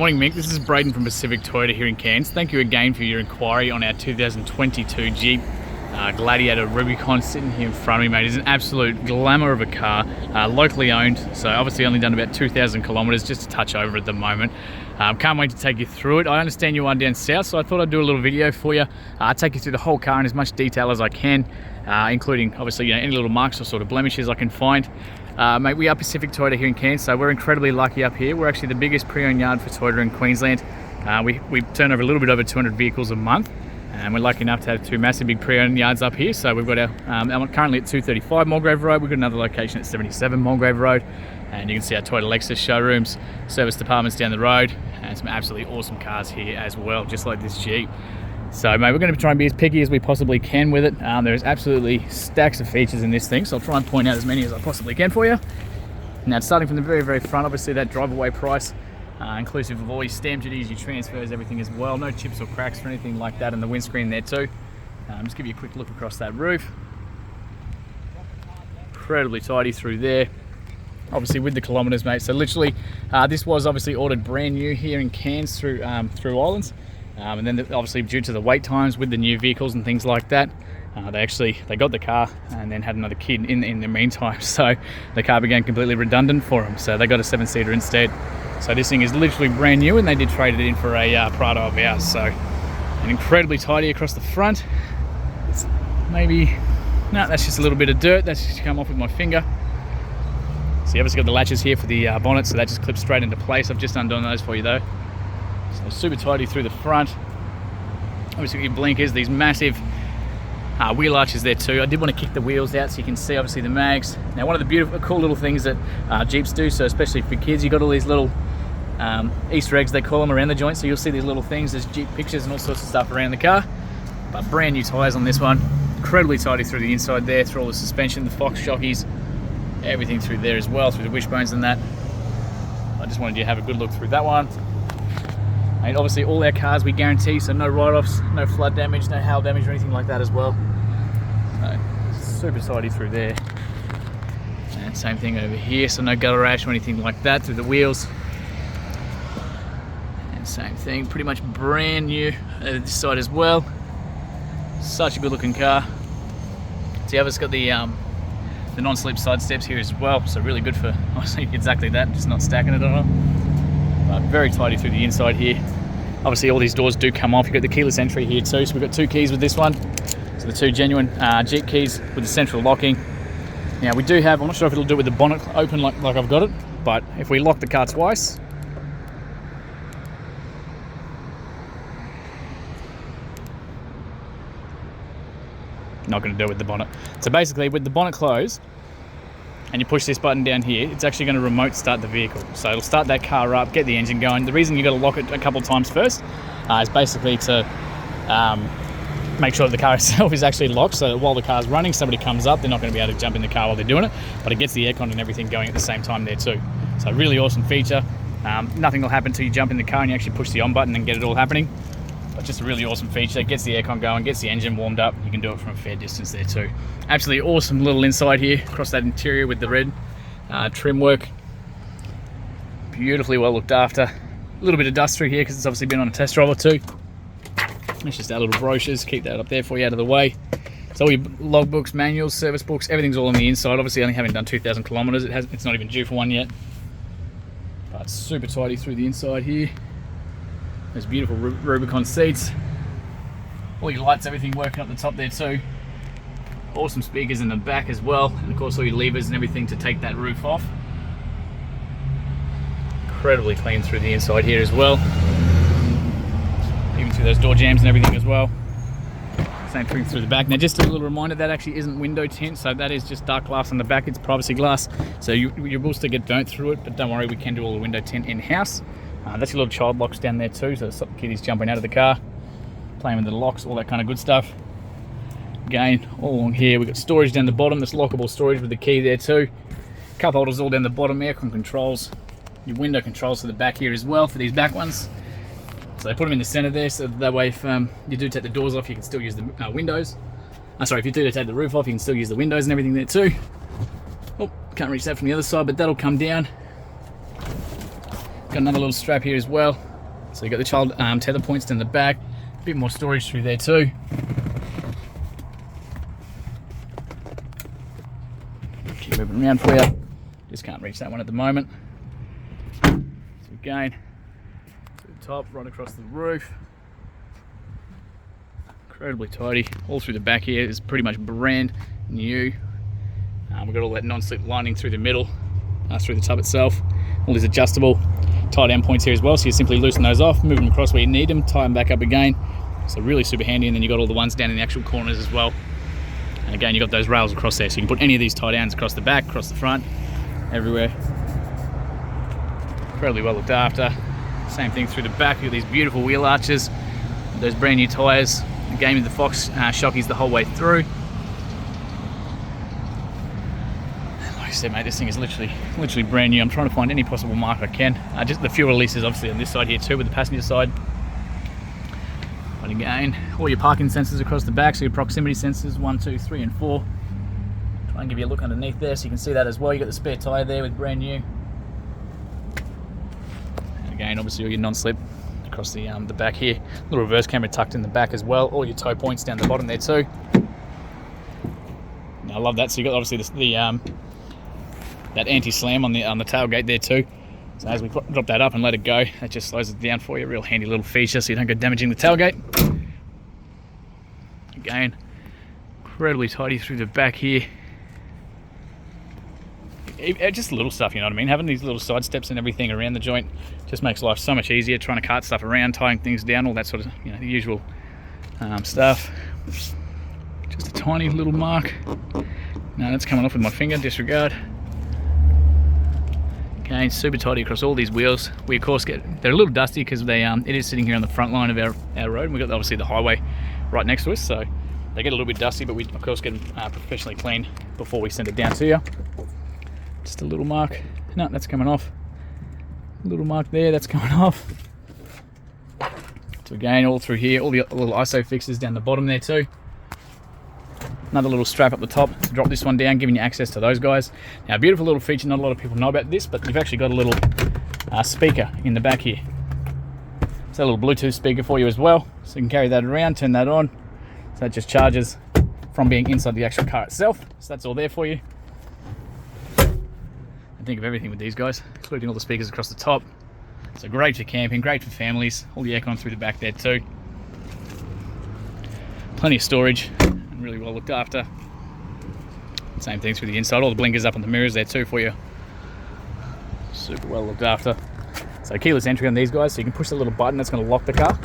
Morning Mick, this is Braden from Pacific Toyota here in Cairns. Thank you again for your inquiry on our 2022 Jeep Gladiator Rubicon sitting here in front of me, mate. It's an absolute glamour of a car, locally owned, so obviously only done about 2,000 kilometres, just a touch over at the moment. Can't wait to take you through it. I understand you are down south, so I thought I'd do a little video for you. Take you through the whole car in as much detail as I can, including obviously any little marks or sort of blemishes I can find. Mate, we are Pacific Toyota here in Cairns, so we're incredibly lucky up here. We're actually the biggest pre-owned yard for Toyota in Queensland. We turn over a little bit over 200 vehicles a month, and we're lucky enough to have two massive big pre-owned yards up here. So we've got our currently at 235 Mulgrave Road. We've got another location at 77 Mulgrave Road, and you can see our Toyota Lexus showrooms, service departments down the road, and some absolutely awesome cars here as well, just like this Jeep. So mate, we're going to try and be as picky as we possibly can with it. There's absolutely stacks of features in this thing, so I'll try and point out as many as I possibly can for you. Now, starting from the very front, obviously that drive-away price, inclusive of all your stamp duties, your transfers, everything as well. No chips or cracks or anything like that in the windscreen there too. Just give you a quick look across that roof. Incredibly tidy through there. Obviously with the kilometres, mate. So literally, this was obviously ordered brand new here in Cairns through Islands. And then obviously due to the wait times with the new vehicles and things like that, they got the car and then had another kid in the meantime, so the car became completely redundant for them, so they got a 7-seater instead. So this thing is literally brand new, and they did trade it in for a Prado of ours. So an incredibly tidy across the front. It's that's just a little bit of dirt that's just come off with my finger. So you obviously got the latches here for the bonnet, so that just clips straight into place. I've just undone those for you though. So super tidy through the front. Obviously your blinkers, these massive wheel arches there too. I did want to kick the wheels out so you can see obviously the mags. Now one of the beautiful, cool little things that Jeeps do, so especially for kids, you got all these little Easter eggs, they call them, around the joint. So you'll see these little things, there's Jeep pictures and all sorts of stuff around the car. But brand new tyres on this one. Incredibly tidy through the inside there, through all the suspension, the Fox jockeys, everything through there as well, through the wishbones and that. I just wanted you to have a good look through that one. And obviously all our cars we guarantee, so no write-offs, no flood damage, no hail damage or anything like that as well. So super tidy through there. And same thing over here, so no gutter rash or anything like that through the wheels. And same thing, pretty much brand new over this side as well. Such a good looking car. So yeah, it's got the non-slip side steps here as well, so really good for obviously exactly that, just not stacking it on. But very tidy through the inside here. Obviously all these doors do come off. You've got the keyless entry here too, so we've got two keys with this one. So the two genuine Jeep keys with the central locking. Now we do have, I'm not sure if it'll do it with the bonnet open like I've got it, but if we lock the car twice, not going to do it with the bonnet. So basically with the bonnet closed, and you push this button down here, it's actually going to remote start the vehicle. So it'll start that car up, get the engine going. The reason you've got to lock it a couple of times first is basically to make sure that the car itself is actually locked, so that while the car's running, somebody comes up, they're not going to be able to jump in the car while they're doing it, but it gets the aircon and everything going at the same time there too. So really awesome feature. Nothing will happen until you jump in the car and you actually push the on button and get it all happening. But just a really awesome feature. It gets the aircon going, gets the engine warmed up. You can do it from a fair distance there too. Absolutely awesome little inside here, across that interior with the red trim work. Beautifully well looked after. A little bit of dust through here because it's obviously been on a test drive or two. It's just our little brochures. Keep that up there for you out of the way. So all your logbooks, manuals, service books, everything's all on the inside. Obviously only haven't done 2,000 kilometers. It's not even due for one yet. But super tidy through the inside here. Those beautiful Rubicon seats. All your lights, everything working up the top there too. Awesome speakers in the back as well. And of course all your levers and everything to take that roof off. Incredibly clean through the inside here as well. Even through those door jambs and everything as well. Same thing through the back. Now just a little reminder, that actually isn't window tint, so that is just dark glass on the back. It's privacy glass. So you will still get burnt through it, but don't worry, we can do all the window tint in-house. That's your little child locks down there too, so stop the kiddies jumping out of the car, playing with the locks, all that kind of good stuff. Again, all along here, we've got storage down the bottom, this lockable storage with the key there too. Cup holders all down the bottom, aircon controls, your window controls to the back here as well for these back ones. So they put them in the center there, so that way if you do take the doors off, you can still use the windows. If you do take the roof off, you can still use the windows and everything there too. Oh, can't reach that from the other side, but that'll come down. Got another little strap here as well. So you got the child tether points in the back. A bit more storage through there too. Keep moving around for you. Just can't reach that one at the moment. So again, to the top, right across the roof. Incredibly tidy. All through the back here is pretty much brand new. We've got all that non-slip lining through the middle, through the tub itself. All these adjustable tie down points here as well, so you simply loosen those off, move them across where you need them, tie them back up again. So really super handy. And then you've got all the ones down in the actual corners as well. And again, you've got those rails across there, so you can put any of these tie downs across the back, across the front, everywhere. Incredibly well looked after. Same thing through the back. You've got these beautiful wheel arches, those brand new tyres. Again with the Fox shockies the whole way through. Like I said, mate, this thing is literally brand new. I'm trying to find any possible mark I can. Just the fuel release is obviously on this side here too, with the passenger side. But again, all your parking sensors across the back, so your proximity sensors 1, 2, 3, and 4. Try and give you a look underneath there so you can see that as well. You got the spare tyre there with brand new. And again, obviously all your non-slip across the back here. Little reverse camera tucked in the back as well. All your tow points down the bottom there too. Now, I love that. So you got obviously that anti-slam on the tailgate there too. So as we drop that up and let it go, that just slows it down for you. Real handy little feature so you don't go damaging the tailgate. Again, incredibly tidy through the back here. Just little stuff, you know what I mean? Having these little side steps and everything around the joint just makes life so much easier. Trying to cart stuff around, tying things down, all that sort of, you know, the usual stuff. Just a tiny little mark. No, that's coming off with my finger, disregard. Okay, super tidy across all these wheels. We of course they're a little dusty because it is sitting here on the front line of our road, and we've got obviously the highway right next to us, so they get a little bit dusty, but we of course get them professionally cleaned before we send it down to you. Just a little mark. No, that's coming off. A little mark there, that's coming off. So again, all through here, all the little ISO fixes down the bottom there too. Another little strap up the top to drop this one down, giving you access to those guys. Now, a beautiful little feature, not a lot of people know about this, but you've actually got a little speaker in the back here. It's a little Bluetooth speaker for you as well, so you can carry that around, turn that on. So that just charges from being inside the actual car itself. So that's all there for you. And think of everything with these guys, including all the speakers across the top. So great for camping, great for families. All the aircon through the back there too. Plenty of storage. Really well looked after. Same thing through the inside, all the blinkers up on the mirrors there too for you. Super well looked after. So keyless entry on these guys, so you can push the little button that's going to lock the car.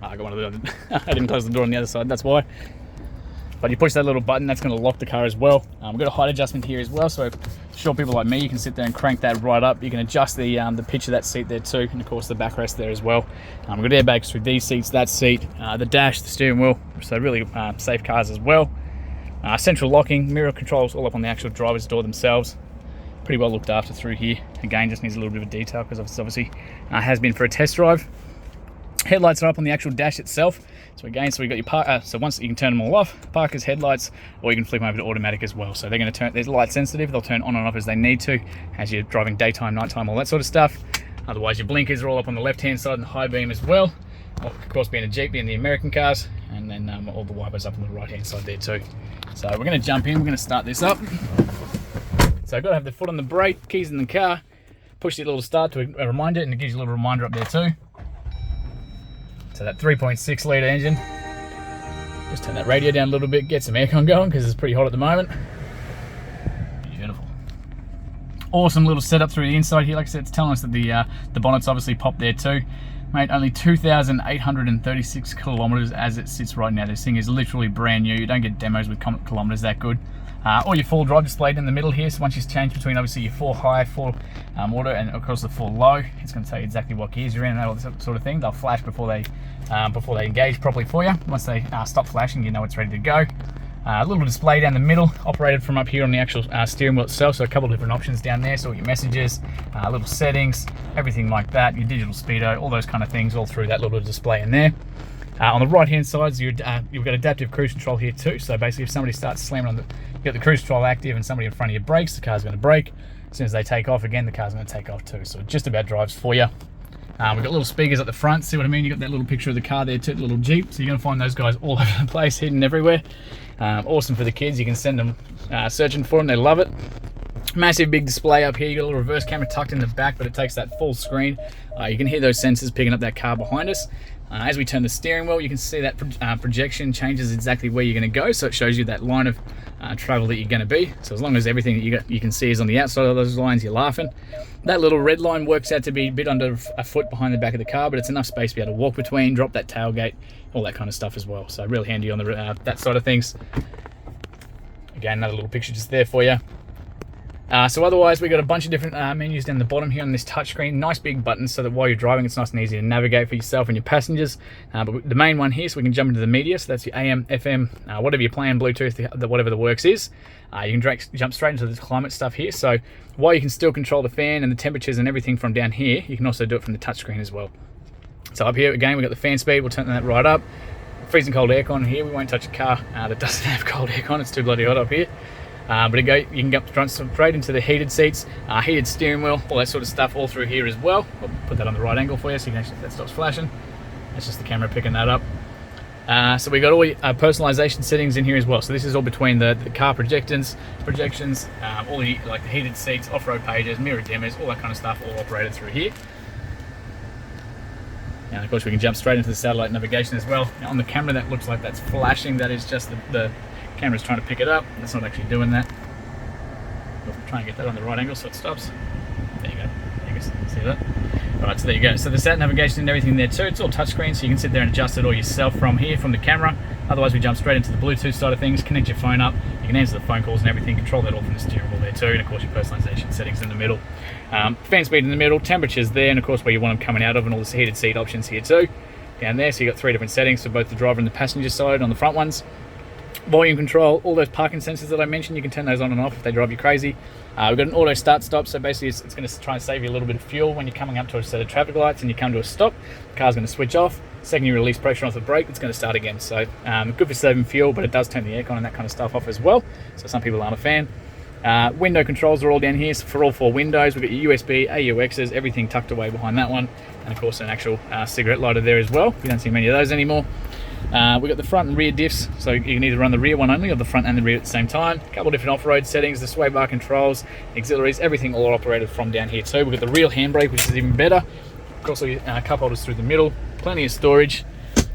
I got one of the I didn't close the door on the other side, that's why. But you push that little button, that's going to lock the car as well. We've got a height adjustment here as well, so short people like me, you can sit there and crank that right up. You can adjust the pitch of that seat there too, and of course the backrest there as well. We've got airbags through these seats, that seat, the dash, the steering wheel, so really safe cars as well. Central locking, mirror controls all up on the actual driver's door themselves. Pretty well looked after through here. Again, just needs a little bit of detail because obviously has been for a test drive. Headlights are up on the actual dash itself. So again, so we've got your so once you can turn them all off, parker's headlights, or you can flip them over to automatic as well. So they're going to turn, they're light sensitive, they'll turn on and off as they need to, as you're driving daytime, nighttime, all that sort of stuff. Otherwise, your blinkers are all up on the left-hand side and the high beam as well. Of course, being a Jeep, being the American cars, and then all the wipers up on the right-hand side there too. So we're going to jump in, we're going to start this up. So I've got to have the foot on the brake, keys in the car, push the little start to remind it, and it gives you a little reminder up there too. So that 3.6 litre engine. Just turn that radio down a little bit, get some aircon going because it's pretty hot at the moment. Beautiful. Awesome little setup through the inside here. Like I said, it's telling us that the bonnet's obviously popped there too. Mate, only 2,836 kilometres as it sits right now. This thing is literally brand new. You don't get demos with kilometres that good. All your 4 drive displayed in the middle here. So once you change between obviously your 4 high, 4 auto, and of course the 4 low, it's going to tell you exactly what gears you're in and all that sort of thing. They'll flash before they engage properly for you. Once they stop flashing, you know it's ready to go. A little display down the middle, operated from up here on the actual steering wheel itself. So a couple of different options down there. So all your messages, little settings, everything like that. Your digital speedo, all those kind of things, all through that little display in there. On the right hand side, you've got adaptive cruise control here too. So basically if somebody starts slamming on you've got the cruise control active and somebody in front of you brakes, the car's going to brake. as soon as they take off, again, the car's going to take off too. So it just about drives for you. We've got little speakers at the front, see what I mean? You've got that little picture of the car there too, the little Jeep. So you're going to find those guys all over the place, hidden everywhere. Awesome for the kids. You can send them searching for them, they love it. Massive big display up here. You got a little reverse camera tucked in the back, but it takes that full screen. You can hear those sensors picking up that car behind us. As we turn the steering wheel, you can see that projection changes exactly where you're going to go, so it shows you that line of travel that you're going to be. So as long as everything that you can see is on the outside of those lines, you're laughing. That little red line works out to be a bit under a foot behind the back of the car, but it's enough space to be able to walk between, drop that tailgate, all that kind of stuff as well. So really handy on the that side of things. Again, another little picture just there for you. So otherwise, we've got a bunch of different menus down the bottom here on this touchscreen. Nice big buttons so that while you're driving, it's nice and easy to navigate for yourself and your passengers. But the main one here, so we can jump into the media. So that's your AM, FM, whatever you're playing, Bluetooth, whatever the works is. You can jump straight into the climate stuff here. So while you can still control the fan and the temperatures and everything from down here, you can also do it from the touchscreen as well. So up here, again, we've got the fan speed. We'll turn that right up. Freezing cold aircon here. We won't touch a car that doesn't have cold aircon. It's too bloody hot up here. But you can jump straight into the heated seats, heated steering wheel, all that sort of stuff all through here as well. I'll put that on the right angle for you so you can actually, if that stops flashing. That's just the camera picking that up. So we got all your personalization settings in here as well. So this is all between the car projections, all the like the heated seats, off-road pages, mirror dimmers, all that kind of stuff, all operated through here. And of course we can jump straight into the satellite navigation as well. Now, on the camera that looks like that's flashing, that is just the camera's trying to pick it up. It's not actually doing that. We'll try and get that on the right angle so it stops. There you go. You can see that. Alright, so there you go. So the sat navigation and everything there too, it's all touchscreen, so you can sit there and adjust it all yourself from here, from the camera. Otherwise we jump straight into the Bluetooth side of things, connect your phone up, you can answer the phone calls and everything, control that all from the steering wheel there too, and of course your personalization settings in the middle. Fan speed in the middle, temperatures there, and of course where you want them coming out of, and all the heated seat options here too. Down there, so you've got 3 different settings for both the driver and the passenger side on the front ones. Volume control, all those parking sensors that I mentioned, you can turn those on and off if they drive you crazy. We've got an auto start stop, so basically it's going to try and save you a little bit of fuel when you're coming up to a set of traffic lights and you come to a stop. The car's going to switch off. Second you release pressure off the brake, it's going to start again. So good for saving fuel, but it does turn the aircon and that kind of stuff off as well. So some people aren't a fan. Window controls are all down here, so for all 4 windows. We've got your USB, AUXs, everything tucked away behind that one. And of course an actual cigarette lighter there as well. You don't see many of those anymore. We've got the front and rear diffs, so you can either run the rear one only or the front and the rear at the same time. A couple of different off-road settings, the sway bar controls, auxiliaries, everything all operated from down here too. We've got the real handbrake, which is even better. Of course, all your cup holders through the middle, plenty of storage,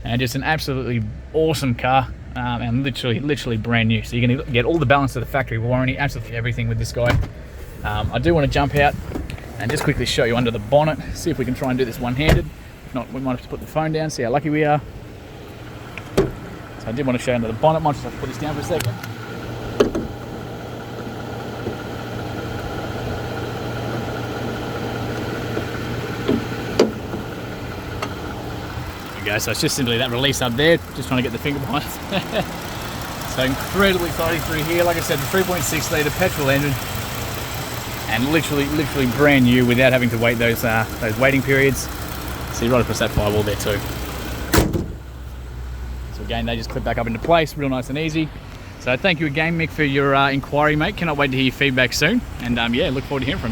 and just an absolutely awesome car, and literally brand new. So you're going to get all the balance of the factory warranty, absolutely everything with this guy. I do want to jump out and just quickly show you under the bonnet, see if we can try and do this one-handed. If not, we might have to put the phone down, see how lucky we are. So I did want to show you under the bonnet. Might just have to put this down for a second. There we go. So it's just simply that release up there. Just trying to get the finger behind it. So incredibly tidy through here. Like I said, the 3.6 litre petrol engine, and literally brand new without having to wait those waiting periods. See right across that firewall there too. Again, they just clip back up into place, real nice and easy. So thank you again, Mick, for your inquiry, mate. Cannot wait to hear your feedback soon. And yeah, look forward to hearing from you.